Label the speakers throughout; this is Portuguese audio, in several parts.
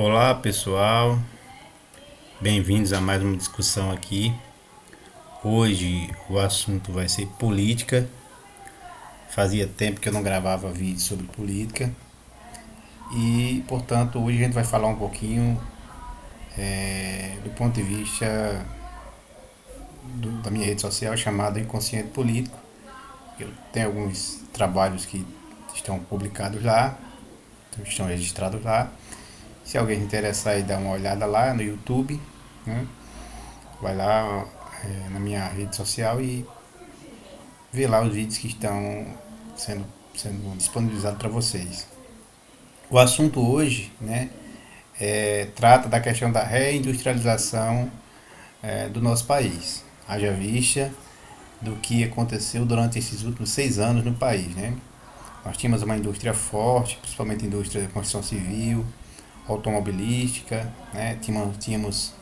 Speaker 1: Olá pessoal, bem-vindos a mais uma discussão aqui. Hoje o assunto vai ser política. Fazia tempo que eu não gravava vídeo sobre política e, portanto, hoje a gente vai falar um pouquinho do ponto de vista da minha rede social chamada Inconsciente Político. Eu tenho alguns trabalhos que estão publicados lá, estão registrados lá. Se alguém se interessar e dar uma olhada lá no YouTube, né? Vai lá na minha rede social e vê lá os vídeos que estão sendo, sendo disponibilizados para vocês. O assunto hoje, né, trata da questão da reindustrialização do nosso país. Haja vista do que aconteceu durante esses últimos 6 anos no país, né? Nós tínhamos uma indústria forte, principalmente a indústria da construção civil, automobilística, né? Tínhamos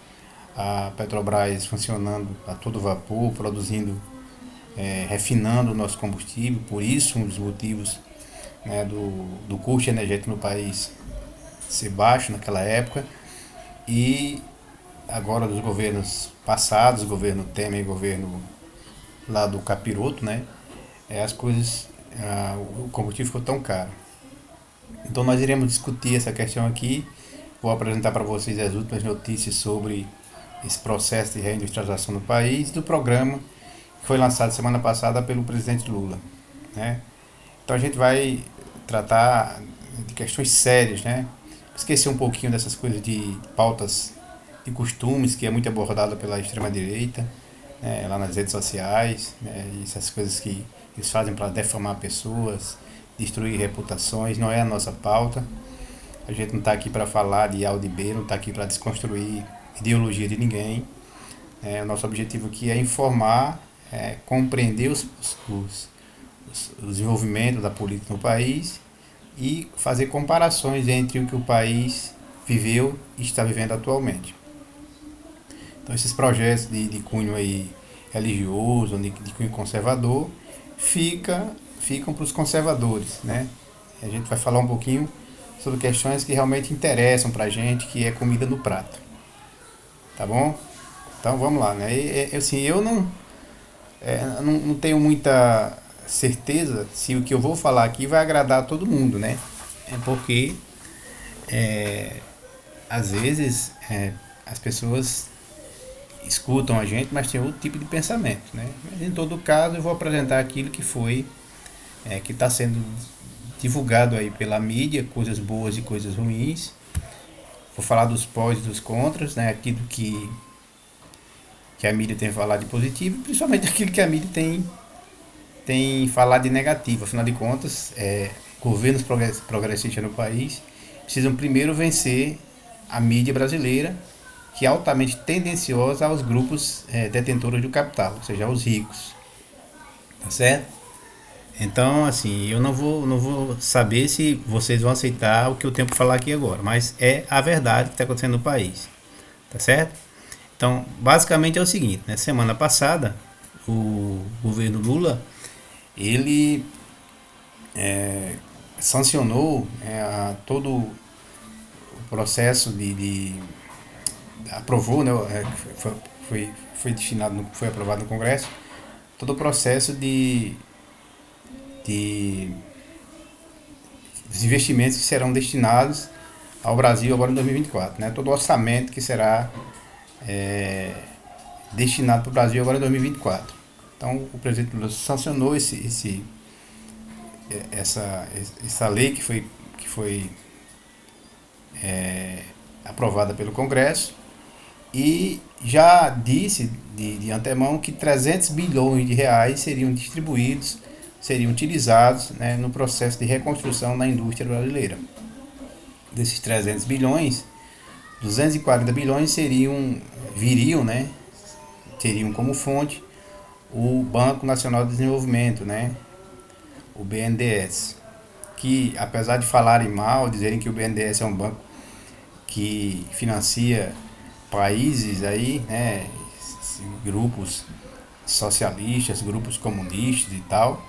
Speaker 1: a Petrobras funcionando a todo vapor, produzindo, refinando o nosso combustível, por isso um dos motivos, né, do custo energético no país ser baixo naquela época. E agora dos governos passados, governo Temer e governo lá do Capiroto, né, as coisas, o combustível ficou tão caro. Então nós iremos discutir essa questão aqui. Vou apresentar para vocês as últimas notícias sobre esse processo de reindustrialização no país, do programa que foi lançado semana passada pelo presidente Lula, né? Então a gente vai tratar de questões sérias, né? Esquecer um pouquinho dessas coisas de pautas de costumes que é muito abordada pela extrema direita, né? Lá nas redes sociais, né? Essas coisas que eles fazem para defamar pessoas, destruir reputações, não é a nossa pauta. A gente não está aqui para falar de A ou de B, não está aqui para desconstruir ideologia de ninguém. O nosso objetivo aqui é informar, compreender o desenvolvimento da política no país e fazer comparações entre o que o país viveu e está vivendo atualmente. Então esses projetos de cunho aí religioso, de cunho conservador, ficam para os conservadores, né? A gente vai falar um pouquinho sobre questões que realmente interessam para a gente, que é comida no prato, tá bom? Então vamos lá, né? Assim, eu não tenho muita certeza se o que eu vou falar aqui vai agradar a todo mundo, né? É porque às vezes as pessoas escutam a gente, mas tem outro tipo de pensamento, né? Mas em todo caso eu vou apresentar aquilo que foi, que está sendo divulgado aí pela mídia, coisas boas e coisas ruins. Vou falar dos pós e dos contras, né? Aquilo que a mídia tem falado de positivo, principalmente aquilo que a mídia tem falado de negativo. Afinal de contas, governos progressistas no país precisam primeiro vencer a mídia brasileira, que é altamente tendenciosa aos grupos detentores do capital, ou seja, aos ricos. Tá certo? Então, assim, eu não vou saber se vocês vão aceitar o que eu tenho para falar aqui agora, mas é a verdade que está acontecendo no país. Tá certo? Então, basicamente é o seguinte, né? Semana passada, o governo Lula, ele sancionou todo o processo aprovou, né? Foi destinado, foi aprovado no Congresso, todo o processo de dos investimentos que serão destinados ao Brasil agora em 2024, né? Todo o orçamento que será destinado para o Brasil agora em 2024. Então, o presidente Lula sancionou essa lei que foi aprovada pelo Congresso e já disse de antemão que 300 bilhões de reais seriam distribuídos, seriam utilizados, né, no processo de reconstrução da indústria brasileira. Desses 300 bilhões, 240 bilhões viriam, né, teriam como fonte o Banco Nacional de Desenvolvimento, né, o BNDES, que apesar de falarem mal, dizerem que o BNDES é um banco que financia países aí, né, grupos socialistas, grupos comunistas e tal,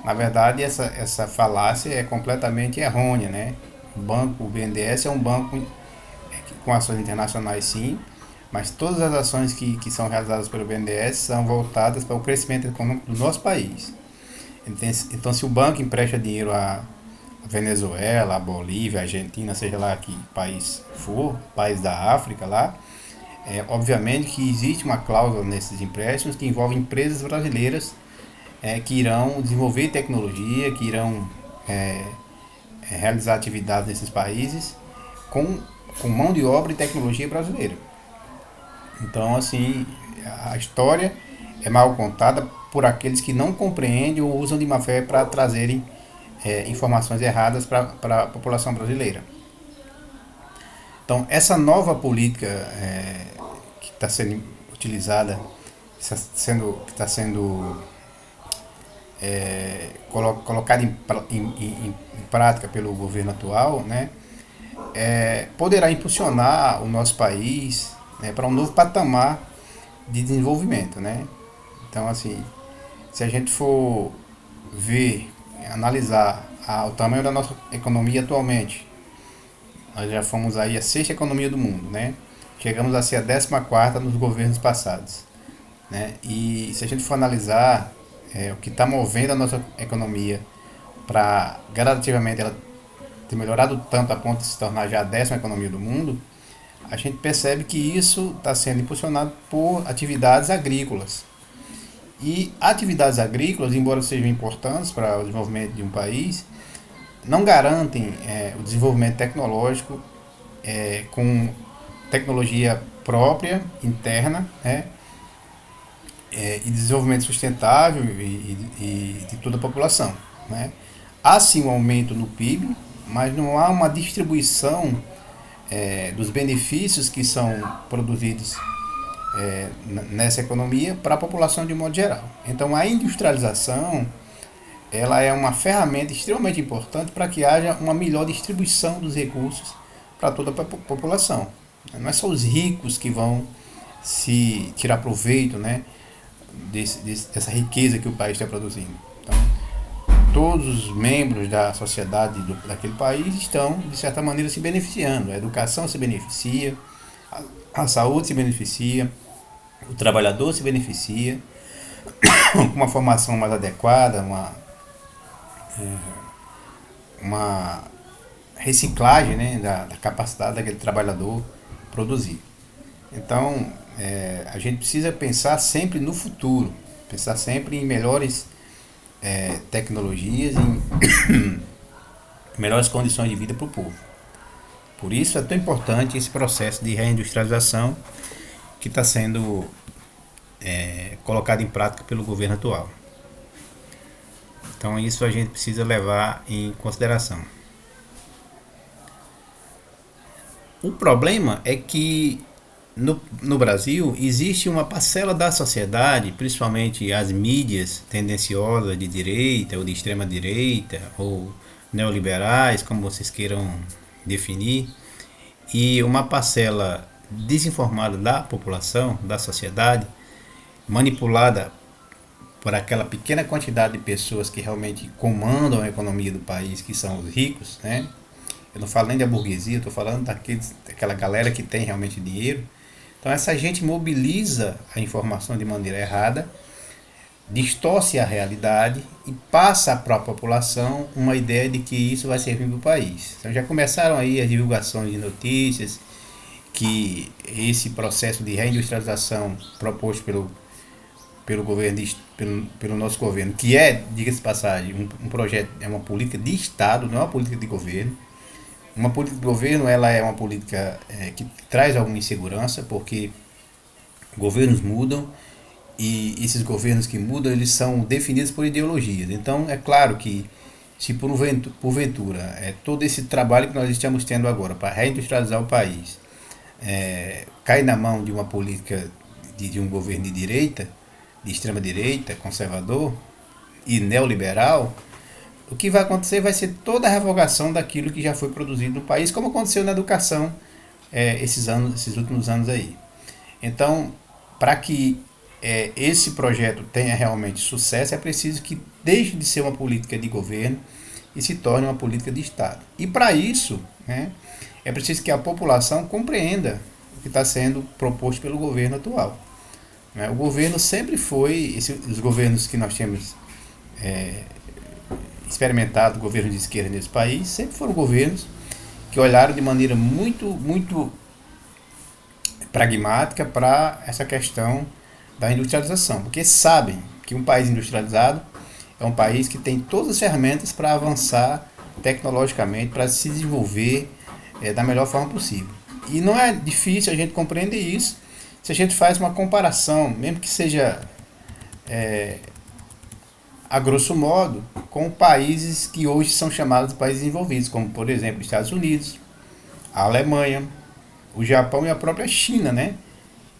Speaker 1: na verdade essa falácia é completamente errônea, né? O BNDES é um banco com ações internacionais sim, mas todas as ações que são realizadas pelo BNDES são voltadas para o crescimento econômico do nosso país. Então, se o banco empresta dinheiro a Venezuela, a Bolívia, a Argentina, seja lá que país for, país da África lá, obviamente que existe uma cláusula nesses empréstimos que envolve empresas brasileiras que irão desenvolver tecnologia, que irão realizar atividades nesses países com mão de obra e tecnologia brasileira. Então, assim, a história é mal contada por aqueles que não compreendem ou usam de má fé para trazerem informações erradas para a população brasileira. Então, essa nova política que está sendo utilizada, que está sendo colocada em prática pelo governo atual, né, poderá impulsionar o nosso país, né, para um novo patamar de desenvolvimento, né? Então, assim, se a gente for ver, analisar o tamanho da nossa economia atualmente, nós já fomos aí a sexta economia do mundo, né? Chegamos a ser a 14ª nos governos passados, né? E se a gente for analisar o que está movendo a nossa economia para gradativamente ela ter melhorado tanto a ponto de se tornar já a 10ª economia do mundo, a gente percebe que isso está sendo impulsionado por atividades agrícolas. E atividades agrícolas, embora sejam importantes para o desenvolvimento de um país, não garantem o desenvolvimento tecnológico com tecnologia própria, interna, né, e desenvolvimento sustentável e de toda a população, né. Há sim um aumento no PIB, mas não há uma distribuição dos benefícios que são produzidos nessa economia para a população de um modo geral. Então a industrialização ela é uma ferramenta extremamente importante para que haja uma melhor distribuição dos recursos para toda a população. Não é só os ricos que vão se tirar proveito, né, dessa riqueza que o país está produzindo. Então, todos os membros da sociedade daquele país estão, de certa maneira, se beneficiando. A educação se beneficia, a saúde se beneficia, o trabalhador se beneficia, com uma formação mais adequada, uma reciclagem, né, da capacidade daquele trabalhador produzir. Então, a gente precisa pensar sempre no futuro, pensar sempre em melhores tecnologias, em melhores condições de vida para o povo. Por isso é tão importante esse processo de reindustrialização que está sendo colocado em prática pelo governo atual. Então isso a gente precisa levar em consideração. O problema é que no Brasil existe uma parcela da sociedade, principalmente as mídias tendenciosas de direita ou de extrema direita ou neoliberais, como vocês queiram definir, e uma parcela desinformada da população, da sociedade, manipulada por aquela pequena quantidade de pessoas que realmente comandam a economia do país, que são os ricos, né? Eu não falo nem da burguesia, eu estou falando daquela galera que tem realmente dinheiro. Então essa gente mobiliza a informação de maneira errada, distorce a realidade e passa para a população uma ideia de que isso vai servir para o país. Então já começaram aí as divulgações de notícias que esse processo de reindustrialização proposto pelo governo, pelo nosso governo, que diga-se de passagem, um projeto, é uma política de Estado, não é uma política de governo. Uma política de governo ela é uma política que traz alguma insegurança, porque governos mudam e esses governos que mudam eles são definidos por ideologias. Então é claro que se porventura todo esse trabalho que nós estamos tendo agora para reindustrializar o país cai na mão de uma política de um governo de direita, de extrema direita, conservador e neoliberal, o que vai acontecer vai ser toda a revogação daquilo que já foi produzido no país, como aconteceu na educação esses últimos anos aí. Então, para que esse projeto tenha realmente sucesso, é preciso que deixe de ser uma política de governo e se torne uma política de Estado. E para isso, né, é preciso que a população compreenda o que está sendo proposto pelo governo atual. Né? O governo sempre foi, os governos que nós temos experimentado, governos de esquerda nesse país, sempre foram governos que olharam de maneira muito pragmática para essa questão da industrialização, porque sabem que um país industrializado é um país que tem todas as ferramentas para avançar tecnologicamente, para se desenvolver da melhor forma possível. E não é difícil a gente compreender isso se a gente faz uma comparação, mesmo que seja a grosso modo, com países que hoje são chamados de países desenvolvidos, como por exemplo os Estados Unidos, a Alemanha, o Japão e a própria China, né?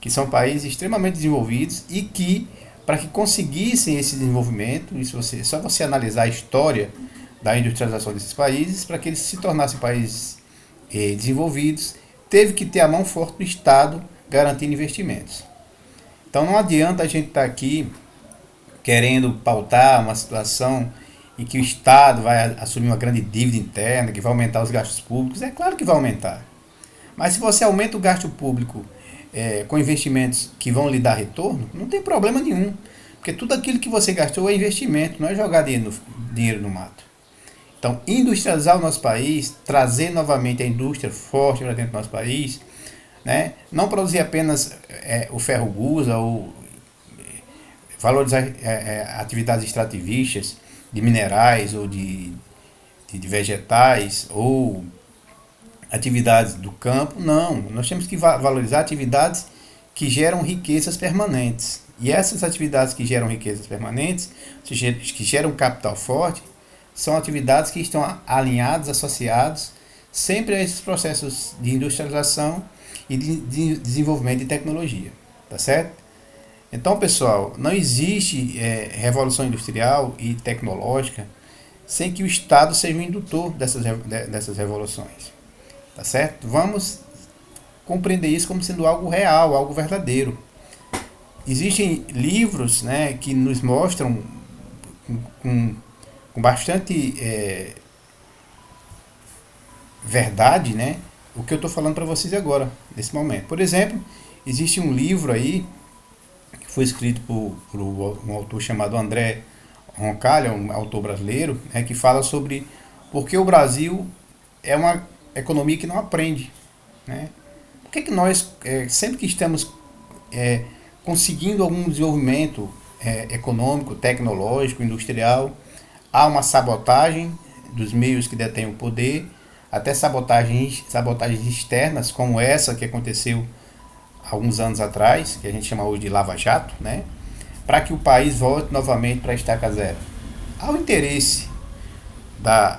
Speaker 1: Que são países extremamente desenvolvidos e que, para que conseguissem esse desenvolvimento, só você analisar a história da industrialização desses países, para que eles se tornassem países desenvolvidos, teve que ter a mão forte do Estado garantindo investimentos. Então não adianta a gente estar aqui querendo pautar uma situação em que o Estado vai assumir uma grande dívida interna, que vai aumentar os gastos públicos. É claro que vai aumentar. Mas se você aumenta o gasto público com investimentos que vão lhe dar retorno, não tem problema nenhum. Porque tudo aquilo que você gastou é investimento, não é jogar dinheiro no mato. Então, industrializar o nosso país, trazer novamente a indústria forte para dentro do nosso país, né? Não produzir apenas o ferro gusa ou valorizar atividades extrativistas de minerais ou de vegetais ou atividades do campo. Não, nós temos que valorizar atividades que geram riquezas permanentes. E essas atividades que geram riquezas permanentes, que geram capital forte, são atividades que estão alinhadas, associadas sempre a esses processos de industrialização e de desenvolvimento de tecnologia. Tá certo? Então, pessoal, não existe revolução industrial e tecnológica sem que o Estado seja o indutor dessas revoluções. Tá certo? Vamos compreender isso como sendo algo real, algo verdadeiro. Existem livros, né, que nos mostram com bastante verdade, né, o que eu estou falando para vocês agora, nesse momento. Por exemplo, existe um livro aí que foi escrito por um autor chamado André Roncalha, um autor brasileiro, né, que fala sobre por que o Brasil é uma economia que não aprende. Né? Por que nós, sempre que estamos conseguindo algum desenvolvimento econômico, tecnológico, industrial, há uma sabotagem dos meios que detêm o poder, até sabotagens externas, como essa que aconteceu alguns anos atrás, que a gente chama hoje de Lava Jato, né? Para que o país volte novamente para a estaca zero. Há o interesse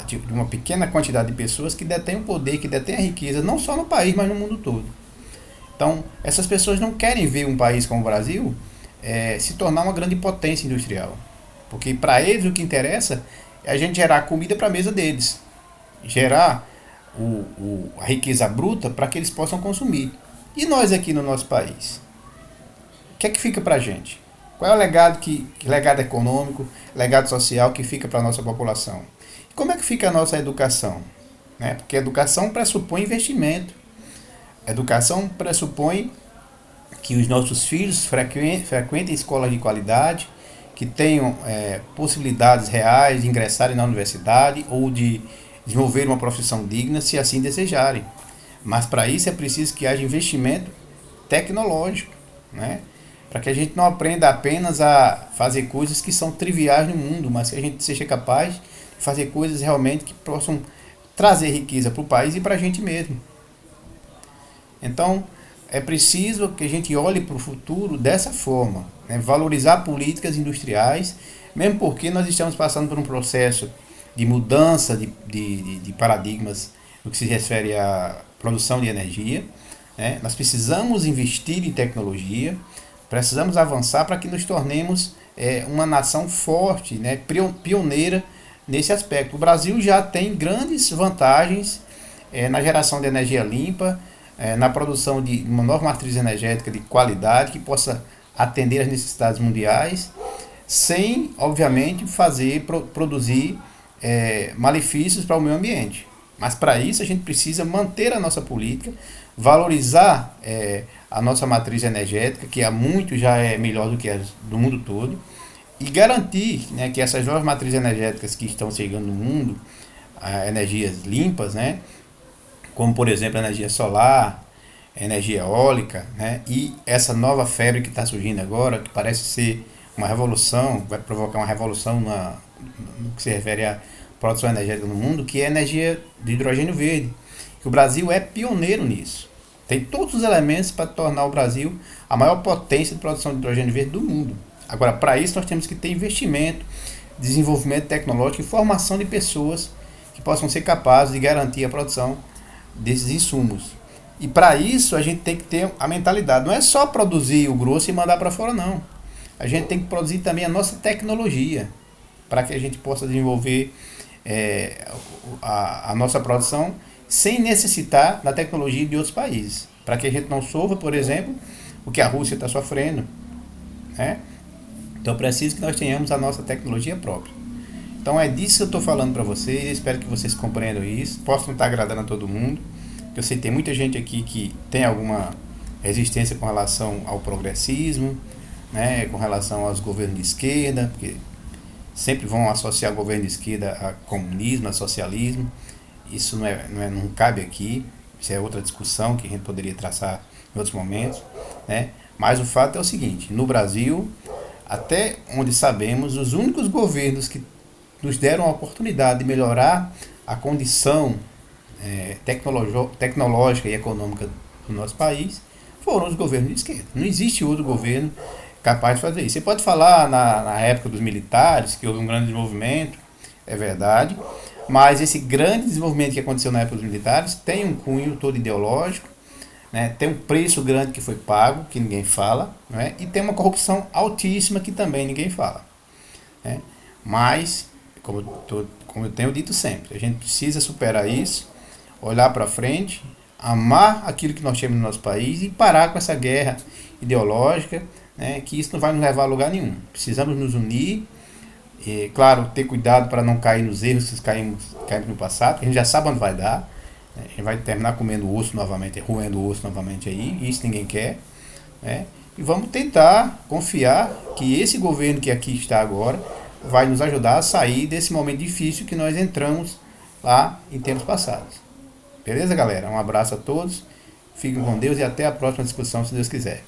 Speaker 1: de uma pequena quantidade de pessoas que detêm o poder, que detêm a riqueza, não só no país, mas no mundo todo. Então, essas pessoas não querem ver um país como o Brasil se tornar uma grande potência industrial. Porque para eles o que interessa é a gente gerar comida para a mesa deles. Gerar a riqueza bruta para que eles possam consumir. E nós aqui no nosso país? O que é que fica para a gente? Qual é o legado econômico, legado social que fica para a nossa população? E como é que fica a nossa educação? Né? Porque a educação pressupõe investimento. A educação pressupõe que os nossos filhos frequentem escolas de qualidade, que tenham possibilidades reais de ingressarem na universidade ou de desenvolver uma profissão digna, se assim desejarem. Mas para isso é preciso que haja investimento tecnológico, né? Para que a gente não aprenda apenas a fazer coisas que são triviais no mundo, mas que a gente seja capaz de fazer coisas realmente que possam trazer riqueza para o país e para a gente mesmo. Então, é preciso que a gente olhe para o futuro dessa forma, né? Valorizar políticas industriais, mesmo porque nós estamos passando por um processo de mudança de paradigmas no que se refere à produção de energia. Né? Nós precisamos investir em tecnologia, precisamos avançar para que nos tornemos uma nação forte, né? Pioneira nesse aspecto. O Brasil já tem grandes vantagens na geração de energia limpa, na produção de uma nova matriz energética de qualidade que possa atender às necessidades mundiais, sem, obviamente, produzir malefícios para o meio ambiente. Mas para isso a gente precisa manter a nossa política, valorizar a nossa matriz energética, que há muito já é melhor do que as do mundo todo, e garantir, né, que essas novas matrizes energéticas que estão chegando no mundo, energias limpas, né, como por exemplo a energia solar, a energia eólica, né, e essa nova febre que está surgindo agora, que parece ser uma revolução, vai provocar uma revolução no que se refere à produção energética no mundo, que é a energia de hidrogênio verde. Que o Brasil é pioneiro nisso. Tem todos os elementos para tornar o Brasil a maior potência de produção de hidrogênio verde do mundo. Agora, para isso, nós temos que ter investimento, desenvolvimento tecnológico e formação de pessoas que possam ser capazes de garantir a produção desses insumos. E para isso, a gente tem que ter a mentalidade. Não é só produzir o grosso e mandar para fora, não. A gente tem que produzir também a nossa tecnologia para que a gente possa desenvolver a nossa produção sem necessitar da tecnologia de outros países. Para que a gente não sofra, por exemplo, o que a Rússia está sofrendo, né? Então, é preciso que nós tenhamos a nossa tecnologia própria. Então, é disso que eu estou falando para vocês. Espero que vocês compreendam isso. Posso não estar agradando a todo mundo, porque eu sei que tem muita gente aqui que tem alguma resistência com relação ao progressismo, né, com relação aos governos de esquerda, porque sempre vão associar o governo de esquerda a comunismo, a socialismo. Isso não cabe aqui. Isso é outra discussão que a gente poderia traçar em outros momentos, né? Mas o fato é o seguinte: no Brasil, até onde sabemos, os únicos governos que nos deram a oportunidade de melhorar a condição tecnológica e econômica do nosso país foram os governos de esquerda. Não existe outro governo capaz de fazer isso. Você pode falar na época dos militares, que houve um grande desenvolvimento, é verdade, mas esse grande desenvolvimento que aconteceu na época dos militares tem um cunho todo ideológico, né, tem um preço grande que foi pago, que ninguém fala, né, e tem uma corrupção altíssima que também ninguém fala, né. Mas, como eu tenho dito sempre, a gente precisa superar isso, olhar para frente, amar aquilo que nós temos no nosso país e parar com essa guerra ideológica, né, que isso não vai nos levar a lugar nenhum. Precisamos nos unir, e, claro, ter cuidado para não cair nos erros que caímos no passado, que a gente já sabe onde vai dar, né, a gente vai terminar comendo osso novamente, roendo osso novamente aí, e isso ninguém quer, né, e vamos tentar confiar que esse governo que aqui está agora vai nos ajudar a sair desse momento difícil que nós entramos lá em tempos passados. Beleza, galera? Um abraço a todos, fiquem com Deus e até a próxima discussão, se Deus quiser.